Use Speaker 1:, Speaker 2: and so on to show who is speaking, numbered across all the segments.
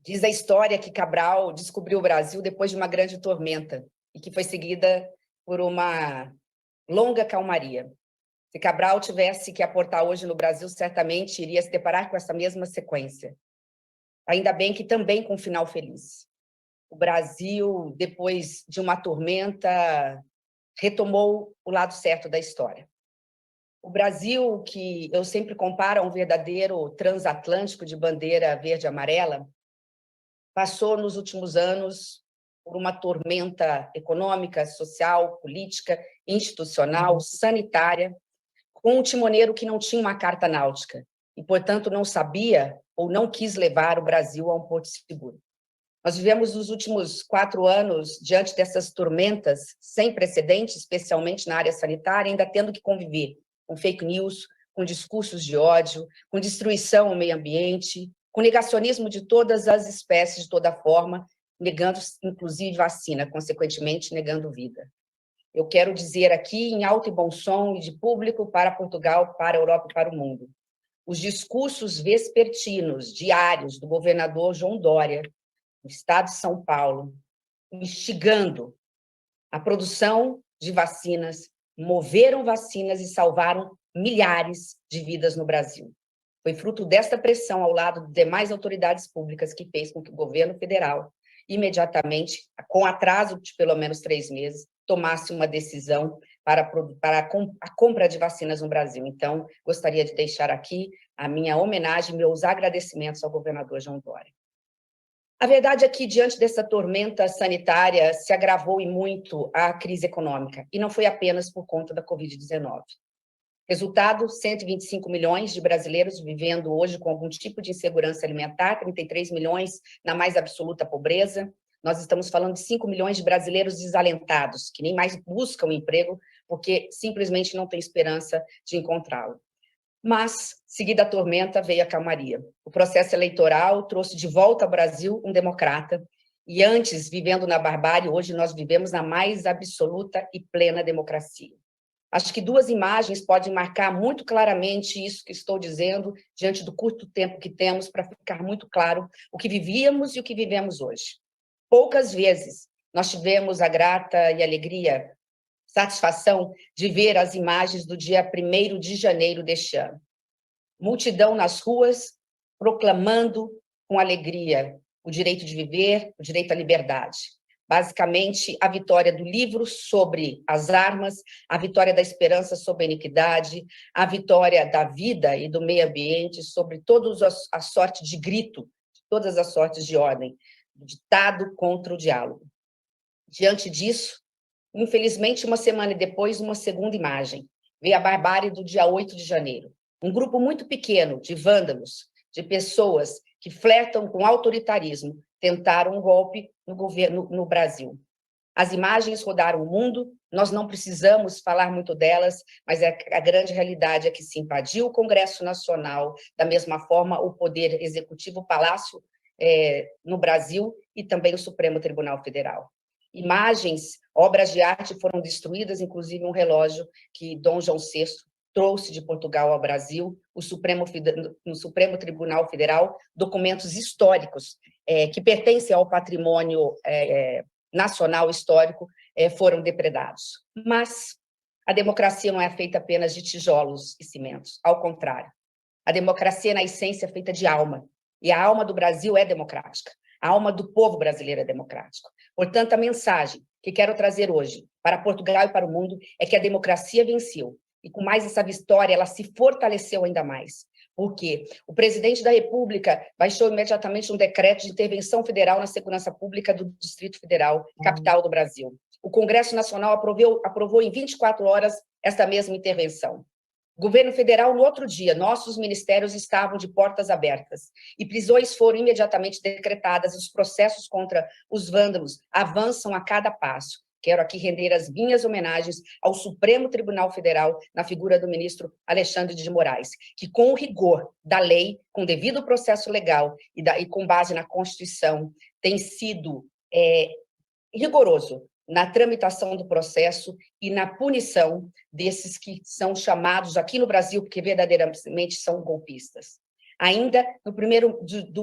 Speaker 1: Diz a história que Cabral descobriu o Brasil depois de uma grande tormenta e que foi seguida por uma longa calmaria. Se Cabral tivesse que aportar hoje no Brasil, certamente iria se deparar com essa mesma sequência. Ainda bem que também com um final feliz. O Brasil, depois de uma tormenta, retomou o lado certo da história. O Brasil, que eu sempre comparo a um verdadeiro transatlântico de bandeira verde e amarela, passou nos últimos anos por uma tormenta econômica, social, política, institucional, sanitária, com um timoneiro que não tinha uma carta náutica e, portanto, não sabia ou não quis levar o Brasil a um porto seguro. Nós vivemos nos últimos 4 anos diante dessas tormentas sem precedentes, especialmente na área sanitária, ainda tendo que conviver com fake news, com discursos de ódio, com destruição ao meio ambiente, com negacionismo de todas as espécies, de toda forma, negando, inclusive, vacina, consequentemente, negando vida. Eu quero dizer aqui, em alto e bom som, e de público, para Portugal, para a Europa e para o mundo, os discursos vespertinos, diários, do governador João Dória, no estado de São Paulo, instigando a produção de vacinas, moveram vacinas e salvaram milhares de vidas no Brasil. Foi fruto desta pressão ao lado de demais autoridades públicas que fez com que o governo federal, imediatamente, com atraso de pelo menos 3 meses, tomasse uma decisão para a compra de vacinas no Brasil. Então, gostaria de deixar aqui a minha homenagem, meus agradecimentos ao governador João Dória. A verdade é que, diante dessa tormenta sanitária, se agravou e muito a crise econômica, e não foi apenas por conta da Covid-19. Resultado, 125 milhões de brasileiros vivendo hoje com algum tipo de insegurança alimentar, 33 milhões na mais absoluta pobreza. Nós estamos falando de 5 milhões de brasileiros desalentados, que nem mais buscam emprego, porque simplesmente não têm esperança de encontrá-lo. Mas, seguida a tormenta, veio a calmaria. O processo eleitoral trouxe de volta ao Brasil um democrata, e antes, vivendo na barbárie, hoje nós vivemos na mais absoluta e plena democracia. Acho que 2 imagens podem marcar muito claramente isso que estou dizendo, diante do curto tempo que temos, para ficar muito claro o que vivíamos e o que vivemos hoje. Poucas vezes nós tivemos a grata e alegria, satisfação de ver as imagens do dia 1º de janeiro deste ano. Multidão nas ruas, proclamando com alegria o direito de viver, o direito à liberdade. Basicamente, a vitória do livro sobre as armas, a vitória da esperança sobre a iniquidade, a vitória da vida e do meio ambiente sobre todas a sorte de grito, todas as sortes de ordem, ditado contra o diálogo. Diante disso, infelizmente, uma semana depois, uma segunda imagem, veio a barbárie do dia 8 de janeiro. Um grupo muito pequeno de vândalos, de pessoas que flertam com autoritarismo, tentaram um golpe no governo no Brasil. As imagens rodaram o mundo, nós não precisamos falar muito delas, mas a grande realidade é que se invadiu o Congresso Nacional, da mesma forma o Poder Executivo, o Palácio no Brasil e também o Supremo Tribunal Federal. Imagens, obras de arte foram destruídas, inclusive um relógio que Dom João VI trouxe de Portugal ao Brasil, no Supremo Tribunal Federal, documentos históricos que pertencem ao patrimônio nacional histórico foram depredados. Mas a democracia não é feita apenas de tijolos e cimentos, ao contrário. A democracia, na essência, é feita de alma, e a alma do Brasil é democrática. A alma do povo brasileiro é democrático. Portanto, a mensagem que quero trazer hoje para Portugal e para o mundo é que a democracia venceu. E com mais essa vitória, ela se fortaleceu ainda mais. Porque o presidente da República baixou imediatamente um decreto de intervenção federal na segurança pública do Distrito Federal, capital do Brasil. O Congresso Nacional aprovou em 24 horas essa mesma intervenção. O governo federal, no outro dia, nossos ministérios estavam de portas abertas e prisões foram imediatamente decretadas. Os processos contra os vândalos avançam a cada passo. Quero aqui render as minhas homenagens ao Supremo Tribunal Federal, na figura do ministro Alexandre de Moraes, que, com o rigor da lei, com devido processo legal e com base na Constituição, tem sido rigoroso na tramitação do processo e na punição desses que são chamados aqui no Brasil, porque verdadeiramente são golpistas. Ainda no primeiro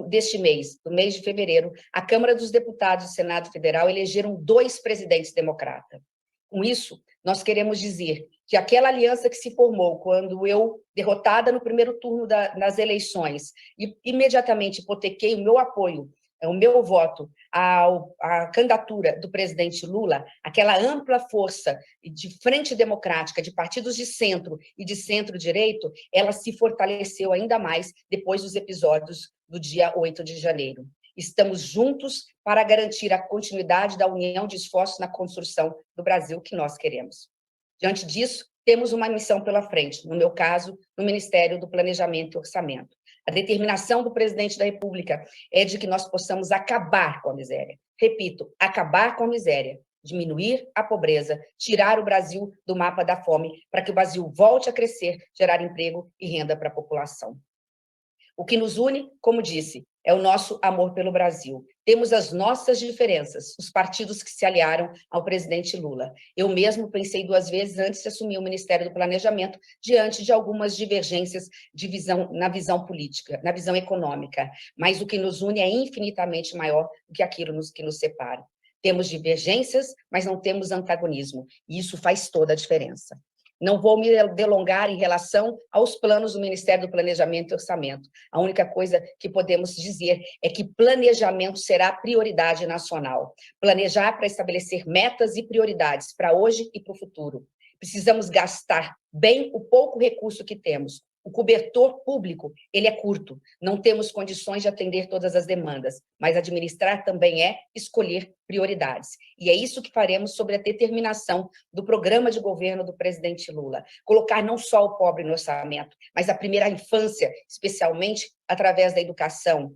Speaker 1: deste mês, do mês de fevereiro, a Câmara dos Deputados do Senado Federal elegeram 2 presidentes democratas. Com isso, nós queremos dizer que aquela aliança que se formou quando eu, derrotada no primeiro turno nas eleições, e imediatamente hipotequei o meu apoio, o meu voto à candidatura do presidente Lula, aquela ampla força de frente democrática, de partidos de centro e de centro-direito, ela se fortaleceu ainda mais depois dos episódios do dia 8 de janeiro. Estamos juntos para garantir a continuidade da união de esforços na construção do Brasil que nós queremos. Diante disso, temos uma missão pela frente, no meu caso, no Ministério do Planejamento e Orçamento. A determinação do presidente da República é de que nós possamos acabar com a miséria. Repito, acabar com a miséria, diminuir a pobreza, tirar o Brasil do mapa da fome, para que o Brasil volte a crescer, gerar emprego e renda para a população. O que nos une, como disse, é o nosso amor pelo Brasil. Temos as nossas diferenças, os partidos que se aliaram ao presidente Lula. Eu mesmo pensei 2 vezes antes de assumir o Ministério do Planejamento, diante de algumas divergências na visão política, na visão econômica. Mas o que nos une é infinitamente maior do que aquilo que nos separa. Temos divergências, mas não temos antagonismo. E isso faz toda a diferença. Não vou me delongar em relação aos planos do Ministério do Planejamento e Orçamento. A única coisa que podemos dizer é que planejamento será prioridade nacional. Planejar para estabelecer metas e prioridades para hoje e para o futuro. Precisamos gastar bem o pouco recurso que temos. O cobertor público, ele é curto, não temos condições de atender todas as demandas, mas administrar também é escolher prioridades. E é isso que faremos sobre a determinação do programa de governo do presidente Lula. Colocar não só o pobre no orçamento, mas a primeira infância, especialmente através da educação.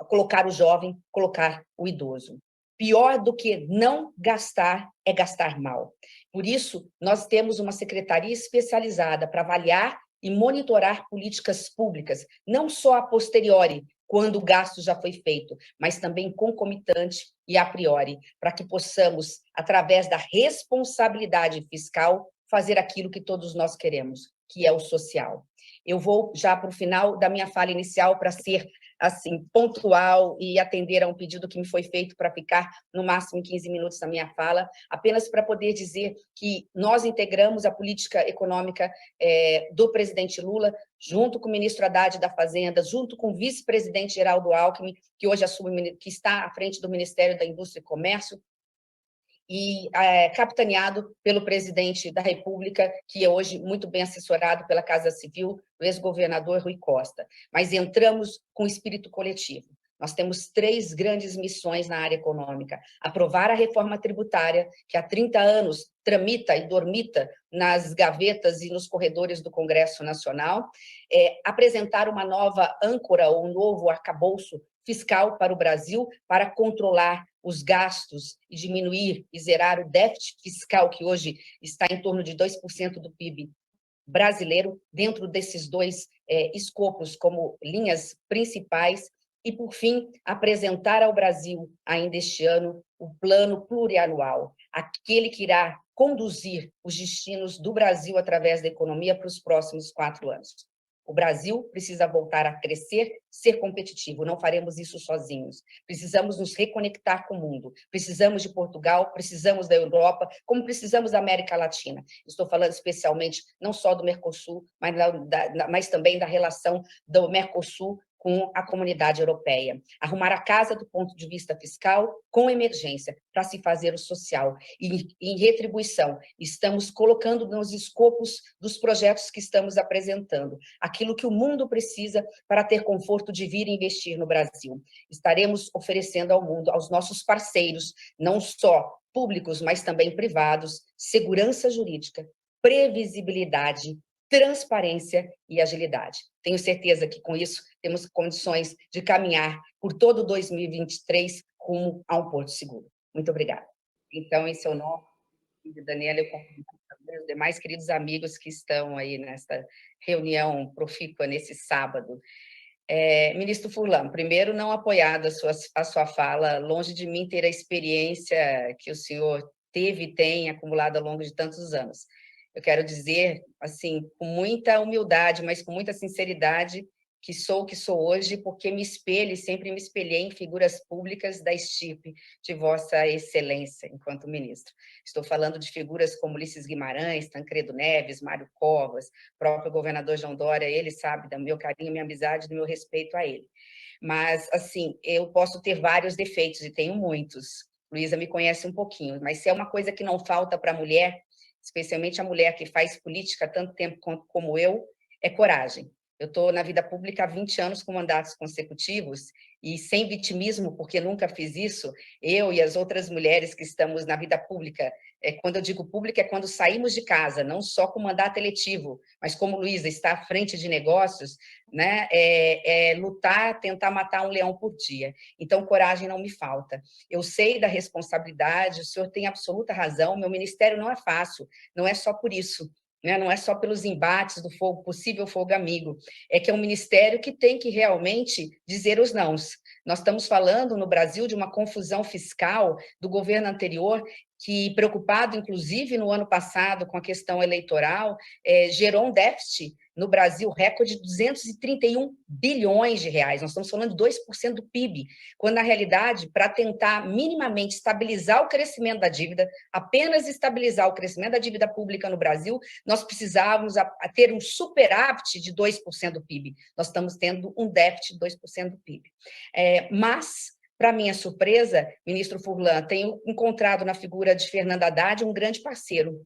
Speaker 1: Colocar o jovem, colocar o idoso. Pior do que não gastar é gastar mal. Por isso, nós temos uma secretaria especializada para avaliar e monitorar políticas públicas, não só a posteriori, quando o gasto já foi feito, mas também concomitante e a priori, para que possamos, através da responsabilidade fiscal, fazer aquilo que todos nós queremos, que é o social. Eu vou já para o final da minha fala inicial para ser assim pontual e atender a um pedido que me foi feito para ficar no máximo em 15 minutos na minha fala, apenas para poder dizer que nós integramos a política econômica do presidente Lula, junto com o ministro Haddad da Fazenda, junto com o vice-presidente Geraldo Alckmin, que hoje assume, que está à frente do Ministério da Indústria e Comércio, e capitaneado pelo presidente da República, que é hoje muito bem assessorado pela Casa Civil, o ex-governador Rui Costa. Mas entramos com espírito coletivo. Nós temos 3 grandes missões na área econômica. Aprovar a reforma tributária, que há 30 anos tramita e dormita nas gavetas e nos corredores do Congresso Nacional. Apresentar uma nova âncora ou um novo arcabouço fiscal para o Brasil, para controlar os gastos e diminuir e zerar o déficit fiscal, que hoje está em torno de 2% do PIB brasileiro, dentro desses 2 escopos como linhas principais. E, por fim, apresentar ao Brasil, ainda este ano, o plano plurianual, aquele que irá conduzir os destinos do Brasil através da economia para os próximos 4 anos. O Brasil precisa voltar a crescer, ser competitivo. Não faremos isso sozinhos. Precisamos nos reconectar com o mundo. Precisamos de Portugal, precisamos da Europa, como precisamos da América Latina. Estou falando especialmente não só do Mercosul, mas também da relação do Mercosul com a comunidade europeia. Arrumar a casa do ponto de vista fiscal com emergência, para se fazer o social. E, em retribuição, estamos colocando nos escopos dos projetos que estamos apresentando, aquilo que o mundo precisa para ter conforto de vir investir no Brasil. Estaremos oferecendo ao mundo, aos nossos parceiros, não só públicos, mas também privados, segurança jurídica, previsibilidade, transparência e agilidade. Tenho certeza que, com isso, temos condições de caminhar por todo 2023 rumo a um porto seguro. Muito obrigada. Então, em seu nome, Daniela, eu convido os demais queridos amigos que estão aí nesta reunião profícua nesse sábado. Ministro Furlan, primeiro, não apoiada a sua fala, longe de mim ter a experiência que o senhor teve e tem acumulado ao longo de tantos anos. Eu quero dizer, assim, com muita humildade, mas com muita sinceridade, que sou o que sou hoje, porque me espelho e sempre me espelhei em figuras públicas da estipe de Vossa Excelência, enquanto ministro. Estou falando de figuras como Ulisses Guimarães, Tancredo Neves, Mário Covas, próprio governador João Dória, ele sabe do meu carinho, minha amizade, do meu respeito a ele. Mas, assim, eu posso ter vários defeitos, e tenho muitos. Luísa me conhece um pouquinho, mas se é uma coisa que não falta para a mulher, especialmente a mulher que faz política há tanto tempo como eu, é coragem. Eu estou na vida pública há 20 anos com mandatos consecutivos e sem vitimismo, porque nunca fiz isso, eu e as outras mulheres que estamos na vida pública, quando eu digo pública, é quando saímos de casa, não só com mandato eletivo, mas como Luísa está à frente de negócios, né, lutar, tentar matar um leão por dia. Então, coragem não me falta. Eu sei da responsabilidade, o senhor tem absoluta razão, meu ministério não é fácil, não é só por isso, né? Não é só pelos embates do fogo, possível fogo amigo, é que é um ministério que tem que realmente dizer os nãos. Nós estamos falando no Brasil de uma confusão fiscal do governo anterior, que, preocupado, inclusive, no ano passado, com a questão eleitoral, gerou um déficit no Brasil recorde de 231 bilhões de reais. Nós estamos falando de 2% do PIB, quando, na realidade, para tentar minimamente estabilizar o crescimento da dívida, apenas estabilizar o crescimento da dívida pública no Brasil, nós precisávamos ter um superávit de 2% do PIB. Nós estamos tendo um déficit de 2% do PIB. Mas, para minha surpresa, ministro Furlan, tenho encontrado na figura de Fernando Haddad um grande parceiro.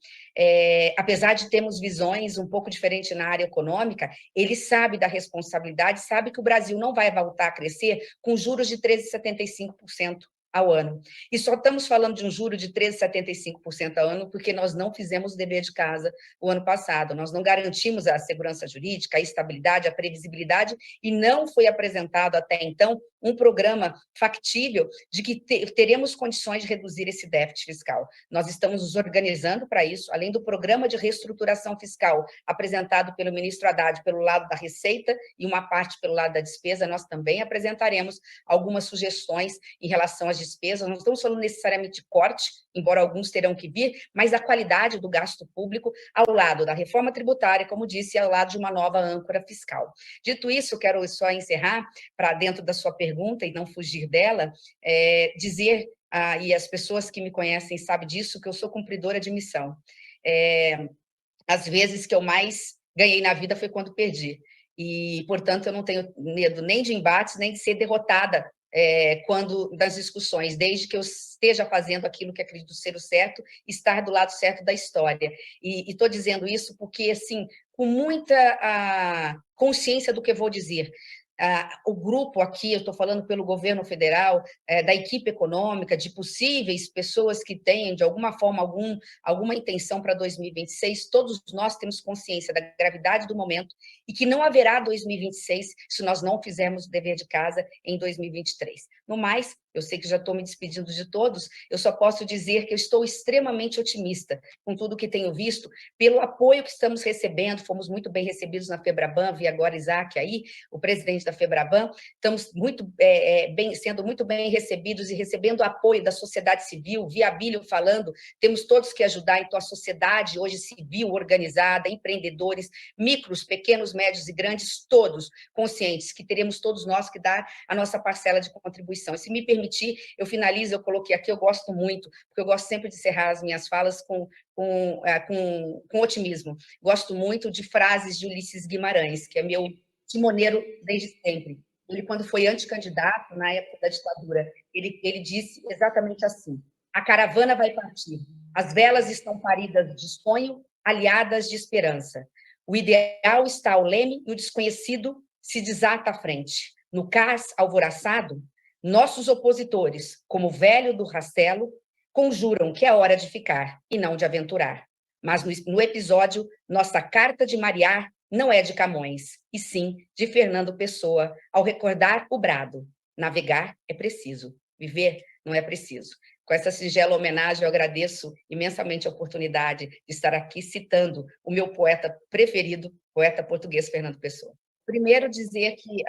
Speaker 1: Apesar de termos visões um pouco diferentes na área econômica, ele sabe da responsabilidade, sabe que o Brasil não vai voltar a crescer com juros de 13,75% ao ano. E só estamos falando de um juro de 13,75% ao ano porque nós não fizemos o dever de casa o ano passado. Nós não garantimos a segurança jurídica, a estabilidade, a previsibilidade, e não foi apresentado até então um programa factível de que teremos condições de reduzir esse déficit fiscal. Nós estamos nos organizando para isso, além do programa de reestruturação fiscal apresentado pelo ministro Haddad pelo lado da receita e uma parte pelo lado da despesa, nós também apresentaremos algumas sugestões em relação às despesas. Não estamos falando necessariamente de corte, embora alguns terão que vir, mas a qualidade do gasto público ao lado da reforma tributária, como disse, ao lado de uma nova âncora fiscal. Dito isso, quero só encerrar, para dentro da sua pergunta e não fugir dela, dizer, e as pessoas que me conhecem sabem disso, que eu sou cumpridora de missão. As vezes que eu mais ganhei na vida foi quando perdi. E, portanto, eu não tenho medo nem de embates, nem de ser derrotada quando das discussões, desde que eu esteja fazendo aquilo que acredito ser o certo, estar do lado certo da história. E estou dizendo isso porque, assim, com muita consciência do que vou dizer. O grupo aqui, eu estou falando pelo governo federal, da equipe econômica, de possíveis pessoas que têm, de alguma forma, alguma intenção para 2026, todos nós temos consciência da gravidade do momento e que não haverá 2026 se nós não fizermos o dever de casa em 2023. No mais, eu sei que já estou me despedindo de todos, eu só posso dizer que eu estou extremamente otimista com tudo que tenho visto, pelo apoio que estamos recebendo, fomos muito bem recebidos na FEBRABAN, vi agora Isaac aí, o presidente da FEBRABAN, estamos sendo muito bem recebidos e recebendo apoio da sociedade civil, vi Abílio falando, temos todos que ajudar, então a sociedade hoje civil, organizada, empreendedores, micros, pequenos, médios e grandes, todos conscientes que teremos todos nós que dar a nossa parcela de contribuição. E se me permitir, eu finalizo, eu coloquei aqui, eu gosto muito, porque eu gosto sempre de encerrar as minhas falas com otimismo. Gosto muito de frases de Ulisses Guimarães, que é meu timoneiro desde sempre. Ele, quando foi anticandidato, na época da ditadura, ele disse exatamente assim: a caravana vai partir, as velas estão paridas de sonho, aliadas de esperança. O ideal está ao leme e o desconhecido se desata à frente. No cais alvoraçado, nossos opositores, como o velho do Rastelo, conjuram que é hora de ficar e não de aventurar. Mas no episódio, nossa carta de marear não é de Camões, e sim de Fernando Pessoa, ao recordar o brado: navegar é preciso, viver não é preciso. Com essa singela homenagem, eu agradeço imensamente a oportunidade de estar aqui citando o meu poeta preferido, poeta português Fernando Pessoa. Primeiro, dizer que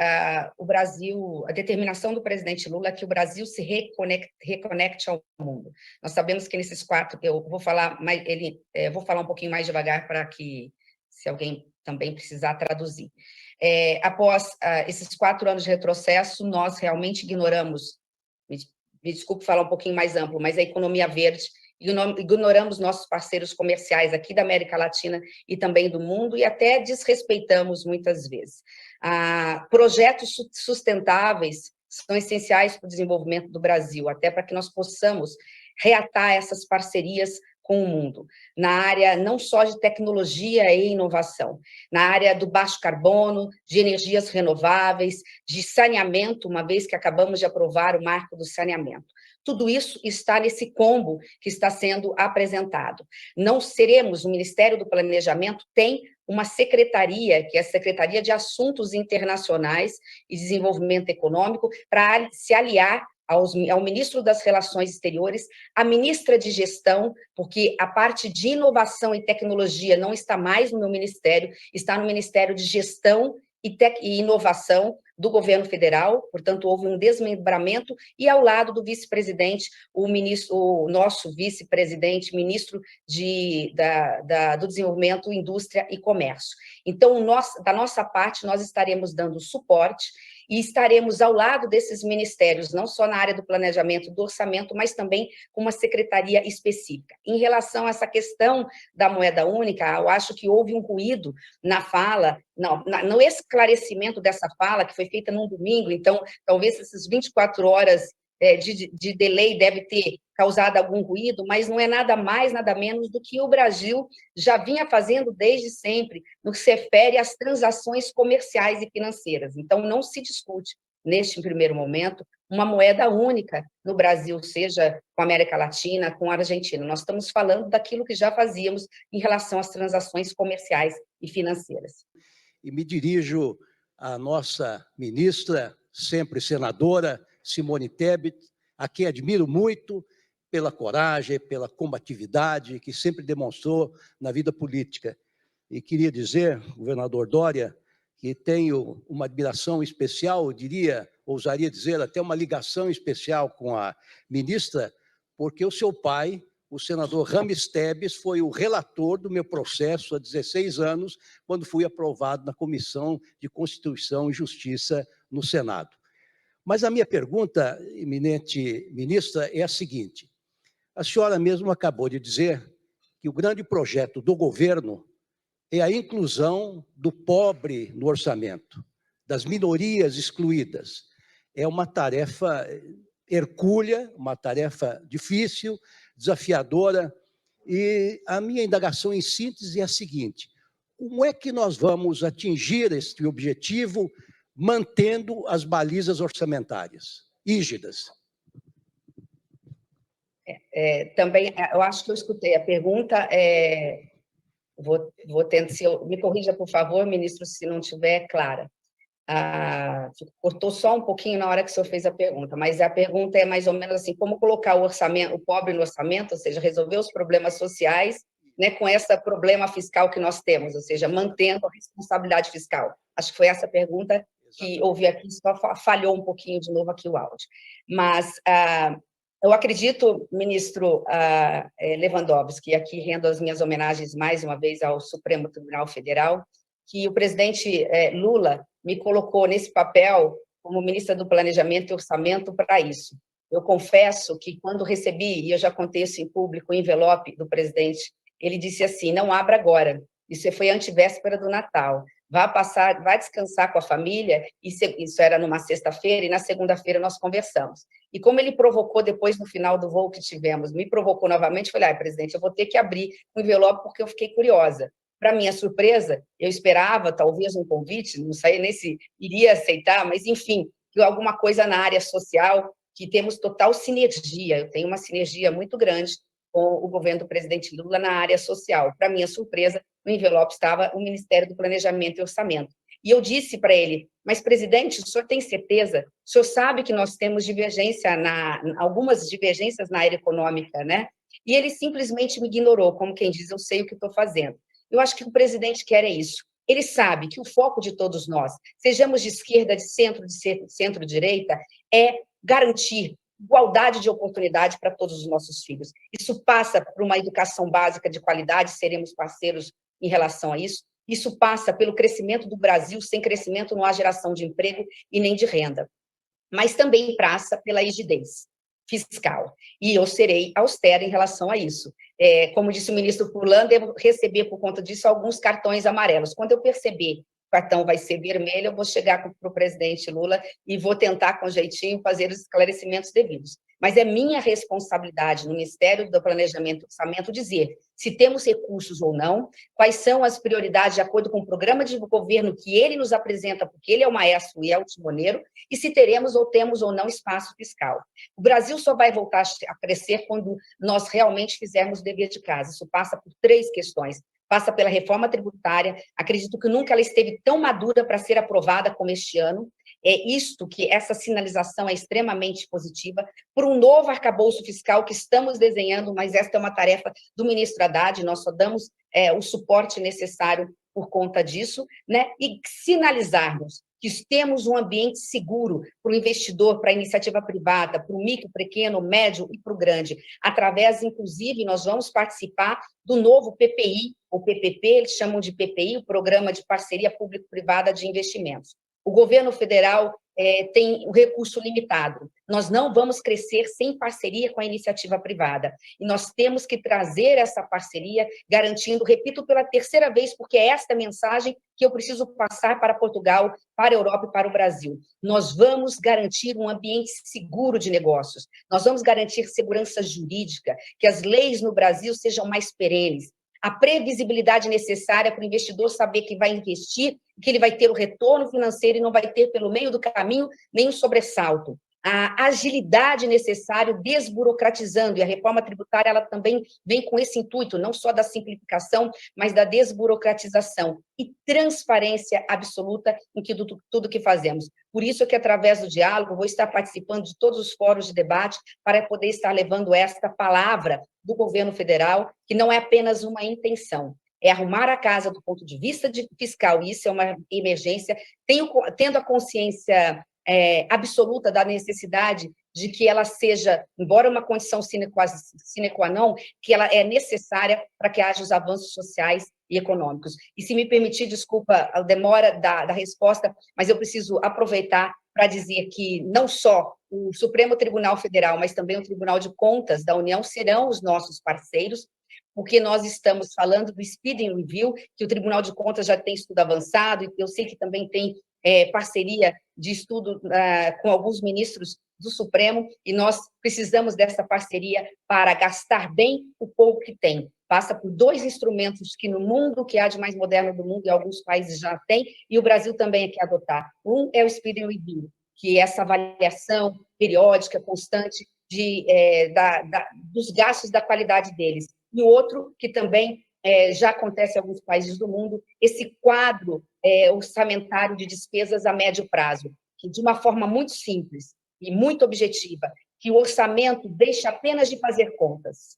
Speaker 1: o Brasil, a determinação do presidente Lula é que o Brasil se reconecte ao mundo. Nós sabemos que nesses 4, eu vou falar vou falar um pouquinho mais devagar para que, se alguém também precisar traduzir. Após esses 4 anos de retrocesso, nós realmente ignoramos, me desculpe falar um pouquinho mais amplo, mas a economia verde, ignoramos nossos parceiros comerciais aqui da América Latina e também do mundo, e até desrespeitamos muitas vezes. Projetos sustentáveis são essenciais para o desenvolvimento do Brasil, até para que nós possamos reatar essas parcerias com o mundo, na área não só de tecnologia e inovação, na área do baixo carbono, de energias renováveis, de saneamento, uma vez que acabamos de aprovar o marco do saneamento. Tudo isso está nesse combo que está sendo apresentado. Não seremos, o Ministério do Planejamento tem uma secretaria, que é a Secretaria de Assuntos Internacionais e Desenvolvimento Econômico, para se aliar ao ministro das Relações Exteriores, à ministra de Gestão, porque a parte de inovação e tecnologia não está mais no meu ministério, está no Ministério de Gestão e Inovação do governo federal, portanto, houve um desmembramento, e ao lado do vice-presidente, o nosso vice-presidente, ministro do Desenvolvimento, Indústria e Comércio. Então, da nossa parte, nós estaremos dando suporte e estaremos ao lado desses ministérios, não só na área do planejamento, do orçamento, mas também com uma secretaria específica. Em relação a essa questão da moeda única, eu acho que houve um ruído na fala, no esclarecimento dessa fala, que foi feita num domingo, então, talvez essas 24 horas de delay deve ter causado algum ruído, mas não é nada mais, nada menos do que o Brasil já vinha fazendo desde sempre, no que se refere às transações comerciais e financeiras. Então, não se discute, neste primeiro momento, uma moeda única no Brasil, seja com a América Latina, com a Argentina. Nós estamos falando daquilo que já fazíamos em relação às transações comerciais e financeiras.
Speaker 2: E me dirijo à nossa ministra, sempre senadora, Simone Tebet, a quem admiro muito pela coragem, pela combatividade que sempre demonstrou na vida política. E queria dizer, governador Dória, que tenho uma admiração especial, eu diria, ousaria dizer, até uma ligação especial com a ministra, porque o seu pai, o senador Rames Tebet, foi o relator do meu processo há 16 anos, quando fui aprovado na Comissão de Constituição e Justiça no Senado. Mas a minha pergunta, eminente ministra, é a seguinte: a senhora mesmo acabou de dizer que o grande projeto do governo é a inclusão do pobre no orçamento, das minorias excluídas. É uma tarefa hercúlea, uma tarefa difícil, desafiadora, e a minha indagação em síntese é a seguinte: como é que nós vamos atingir este objetivo mantendo as balizas orçamentárias rígidas?
Speaker 1: Também, eu acho que eu escutei a pergunta, vou tentar, me corrija, por favor, ministro, se não estiver clara. Cortou só um pouquinho na hora que o senhor fez a pergunta, mas a pergunta é mais ou menos assim: como colocar o pobre no orçamento, ou seja, resolver os problemas sociais, né, com esse problema fiscal que nós temos, ou seja, mantendo a responsabilidade fiscal. Acho que foi essa pergunta que ouvi aqui, só falhou um pouquinho de novo aqui o áudio. Mas eu acredito, ministro Lewandowski, e aqui rendo as minhas homenagens mais uma vez ao Supremo Tribunal Federal, que o presidente Lula me colocou nesse papel como ministra do Planejamento e Orçamento para isso. Eu confesso que, quando recebi, e eu já contei isso em público, o envelope do presidente, ele disse assim: não abra agora, isso foi antevéspera do Natal, vá descansar com a família, isso era numa sexta-feira, e na segunda-feira nós conversamos. E como ele provocou depois, no final do voo que tivemos, me provocou novamente, falei: presidente, eu vou ter que abrir o envelope porque eu fiquei curiosa. Para minha surpresa, eu esperava talvez um convite, não sei nem se iria aceitar, mas, enfim, alguma coisa na área social, que temos total sinergia. Eu tenho uma sinergia muito grande com o governo do presidente Lula na área social. Para minha surpresa, no envelope estava o Ministério do Planejamento e Orçamento. E eu disse para ele: mas, presidente, o senhor tem certeza? O senhor sabe que nós temos algumas divergências na área econômica, né? E ele simplesmente me ignorou, como quem diz: eu sei o que estou fazendo. Eu acho que o presidente quer isso. Ele sabe que o foco de todos nós, sejamos de esquerda, de centro-direita, é garantir igualdade de oportunidade para todos os nossos filhos. Isso passa por uma educação básica de qualidade, seremos parceiros em relação a isso, Isso passa pelo crescimento do Brasil. Sem crescimento não há geração de emprego e nem de renda. Mas também passa pela rigidez fiscal. E eu serei austera em relação a isso. Como disse o ministro Furlan, devo receber, por conta disso, alguns cartões amarelos. Quando eu perceber que o cartão vai ser vermelho, eu vou chegar para o presidente Lula e vou tentar, com jeitinho, fazer os esclarecimentos devidos. Mas é minha responsabilidade no Ministério do Planejamento e Orçamento dizer se temos recursos ou não, quais são as prioridades de acordo com o programa de governo que ele nos apresenta, porque ele é o maestro e é o timoneiro, e se teremos ou temos ou não espaço fiscal. O Brasil só vai voltar a crescer quando nós realmente fizermos o dever de casa. Isso passa por 3 questões. Passa pela reforma tributária. Acredito que nunca ela esteve tão madura para ser aprovada como este ano. Essa sinalização é extremamente positiva, por um novo arcabouço fiscal que estamos desenhando, mas esta é uma tarefa do ministro Haddad, nós só damos o suporte necessário por conta disso, né? E sinalizarmos que temos um ambiente seguro para o investidor, para a iniciativa privada, para o micro, pequeno, médio e para o grande, através, inclusive, nós vamos participar do novo PPI, ou PPP, eles chamam de PPI, o Programa de Parceria Público-Privada de Investimentos. O governo federal tem o recurso limitado. Nós não vamos crescer sem parceria com a iniciativa privada. E nós temos que trazer essa parceria, garantindo, repito pela 3ª vez, porque é esta mensagem que eu preciso passar para Portugal, para a Europa e para o Brasil. Nós vamos garantir um ambiente seguro de negócios. Nós vamos garantir segurança jurídica, que as leis no Brasil sejam mais perenes. A previsibilidade necessária para o investidor saber que vai investir, que ele vai ter o retorno financeiro e não vai ter, pelo meio do caminho, nenhum sobressalto. A agilidade necessária, desburocratizando, e a reforma tributária ela também vem com esse intuito, não só da simplificação, mas da desburocratização e transparência absoluta em tudo que fazemos. Por isso que, através do diálogo, vou estar participando de todos os fóruns de debate para poder estar levando esta palavra do governo federal, que não é apenas uma intenção, é arrumar a casa do ponto de vista fiscal, e isso é uma emergência, tendo a consciência absoluta da necessidade de que ela seja, embora uma condição sine qua non, que ela é necessária para que haja os avanços sociais e econômicos. E se me permitir, desculpa a demora da resposta, mas eu preciso aproveitar para dizer que não só o Supremo Tribunal Federal, mas também o Tribunal de Contas da União serão os nossos parceiros, porque nós estamos falando do Speeding Review, que o Tribunal de Contas já tem estudo avançado, e eu sei que também tem parceria de estudo com alguns ministros do Supremo, e nós precisamos dessa parceria para gastar bem o pouco que tem. Passa por 2 instrumentos que no mundo, que há de mais moderno do mundo, e alguns países já têm, e o Brasil também quer adotar. Um é o Speeding Review, que é essa avaliação periódica, constante, dos gastos, da qualidade deles. E o outro, que também já acontece em alguns países do mundo, esse quadro orçamentário de despesas a médio prazo, que de uma forma muito simples e muito objetiva, que o orçamento deixe apenas de fazer contas,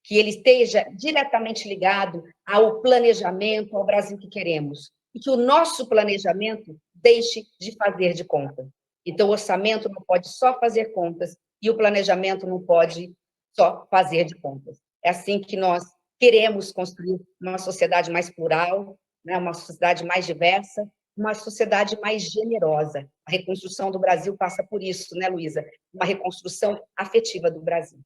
Speaker 1: que ele esteja diretamente ligado ao planejamento, ao Brasil que queremos, e que o nosso planejamento deixe de fazer de conta. Então, o orçamento não pode só fazer contas e o planejamento não pode só fazer de contas. É assim que nós queremos construir uma sociedade mais plural, né, uma sociedade mais diversa, uma sociedade mais generosa. A reconstrução do Brasil passa por isso, né, Luísa? Uma reconstrução afetiva do Brasil.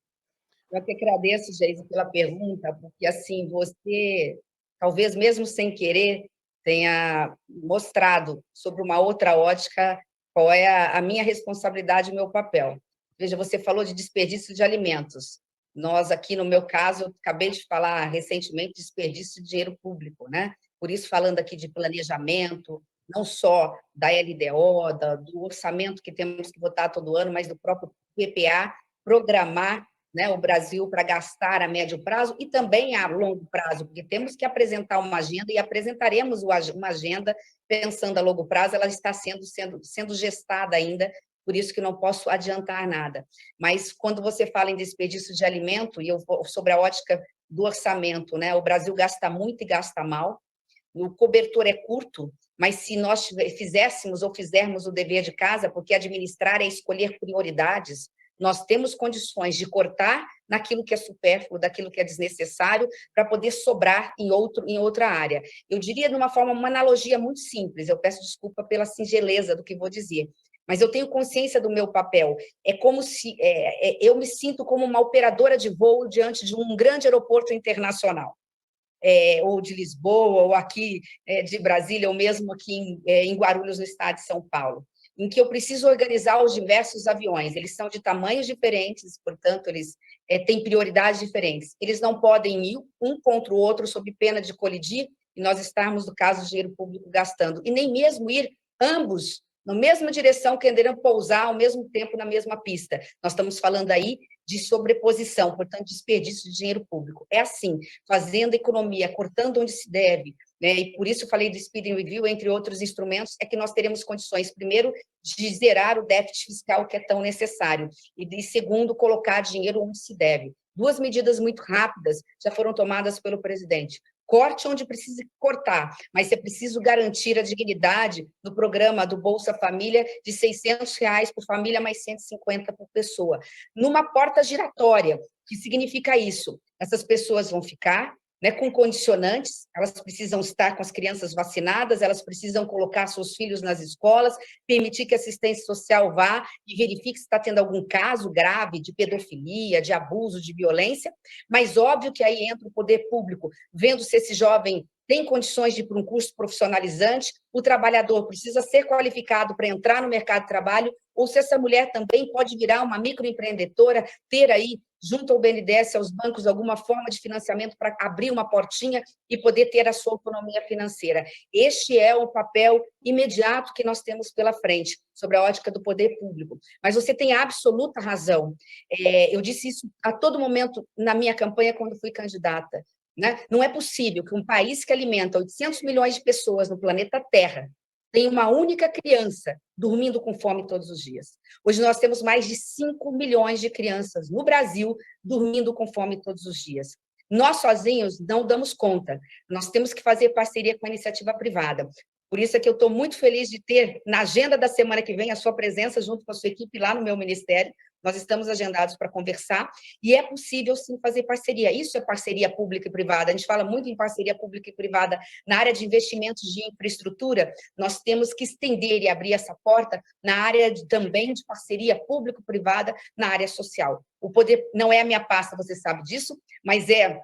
Speaker 1: Eu que agradeço, Geise, pela pergunta, porque, assim, você, talvez mesmo sem querer, tenha mostrado sobre uma outra ótica qual é a minha responsabilidade e o meu papel. Veja, você falou de desperdício de alimentos. Nós, aqui, no meu caso, eu acabei de falar recentemente de desperdício de dinheiro público, né? Por isso, falando aqui de planejamento, não só da LDO, do orçamento que temos que votar todo ano, mas do próprio PPA, programar, né, o Brasil para gastar a médio prazo e também a longo prazo, porque temos que apresentar uma agenda e apresentaremos uma agenda pensando a longo prazo, ela está sendo gestada ainda, por isso que não posso adiantar nada. Mas quando você fala em desperdício de alimento, e eu vou sobre a ótica do orçamento, né, o Brasil gasta muito e gasta mal, o cobertor é curto, mas se nós fizéssemos ou fizermos o dever de casa, porque administrar é escolher prioridades, nós temos condições de cortar naquilo que é supérfluo, daquilo que é desnecessário, para poder sobrar em outra área. Eu diria de uma forma, uma analogia muito simples, eu peço desculpa pela singeleza do que vou dizer, mas eu tenho consciência do meu papel. É como se eu me sinto como uma operadora de voo diante de um grande aeroporto internacional. Ou de Lisboa, ou aqui de Brasília, ou mesmo aqui em Guarulhos, no estado de São Paulo, em que eu preciso organizar os diversos aviões. Eles são de tamanhos diferentes, portanto, eles têm prioridades diferentes. Eles não podem ir um contra o outro sob pena de colidir e nós estarmos, no caso, de dinheiro público gastando, e nem mesmo ir ambos na mesma direção, querendo pousar ao mesmo tempo na mesma pista. Nós estamos falando aí de sobreposição, portanto, desperdício de dinheiro público. É assim, fazendo economia, cortando onde se deve, né? E por isso eu falei do Speed Review, entre outros instrumentos, é que nós teremos condições, primeiro, de zerar o déficit fiscal que é tão necessário, e segundo, colocar dinheiro onde se deve. Duas medidas muito rápidas já foram tomadas pelo presidente. Corte onde precisa cortar, mas é preciso garantir a dignidade no programa do Bolsa Família de R$600 por família, mais 150 por pessoa. Numa porta giratória, que significa isso? Essas pessoas vão ficar, né, com condicionantes, elas precisam estar com as crianças vacinadas, elas precisam colocar seus filhos nas escolas, permitir que a assistência social vá e verifique se está tendo algum caso grave de pedofilia, de abuso, de violência, mas óbvio que aí entra o poder público, vendo se esse jovem tem condições de ir para um curso profissionalizante, o trabalhador precisa ser qualificado para entrar no mercado de trabalho, ou se essa mulher também pode virar uma microempreendedora, ter aí, junto ao BNDES, aos bancos, alguma forma de financiamento para abrir uma portinha e poder ter a sua autonomia financeira. Este é o papel imediato que nós temos pela frente, sobre a ótica do poder público. Mas você tem absoluta razão. Eu disse isso a todo momento na minha campanha, quando fui candidata. Né? Não é possível que um país que alimenta 800 milhões de pessoas no planeta Terra tenha uma única criança dormindo com fome todos os dias. Hoje nós temos mais de 5 milhões de crianças no Brasil dormindo com fome todos os dias. Nós sozinhos não damos conta. Nós temos que fazer parceria com a iniciativa privada. Por isso é que eu estou muito feliz de ter, na agenda da semana que vem, a sua presença junto com a sua equipe lá no meu ministério. Nós estamos agendados para conversar e é possível, sim, fazer parceria. Isso é parceria pública e privada. A gente fala muito em parceria pública e privada na área de investimentos de infraestrutura. Nós temos que estender e abrir essa porta na área também de parceria público-privada na área social. O poder não é a minha pasta, você sabe disso, mas é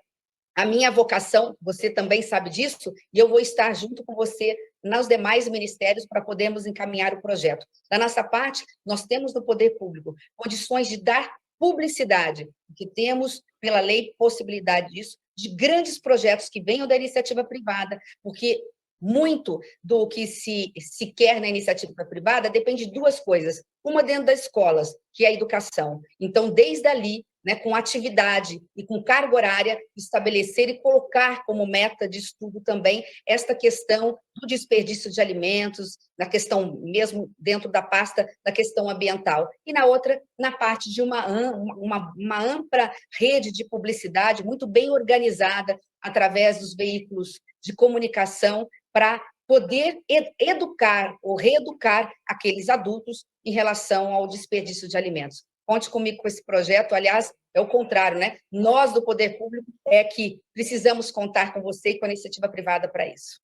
Speaker 1: a minha vocação, você também sabe disso, e eu vou estar junto com você nos demais ministérios para podermos encaminhar o projeto. Da nossa parte, nós temos no poder público condições de dar publicidade, porque temos, pela lei, possibilidade disso, de grandes projetos que venham da iniciativa privada, porque muito do que se quer na iniciativa privada depende de duas coisas. Uma dentro das escolas, que é a educação. Então, desde ali, né, com atividade e com carga horária, estabelecer e colocar como meta de estudo também esta questão do desperdício de alimentos, na questão mesmo dentro da pasta da questão ambiental. E na outra, na parte de uma ampla rede de publicidade muito bem organizada através dos veículos de comunicação para poder educar ou reeducar aqueles adultos em relação ao desperdício de alimentos. Conte comigo com esse projeto, aliás, é o contrário, né? Nós, do poder público, é que precisamos contar com você e com a iniciativa privada para isso.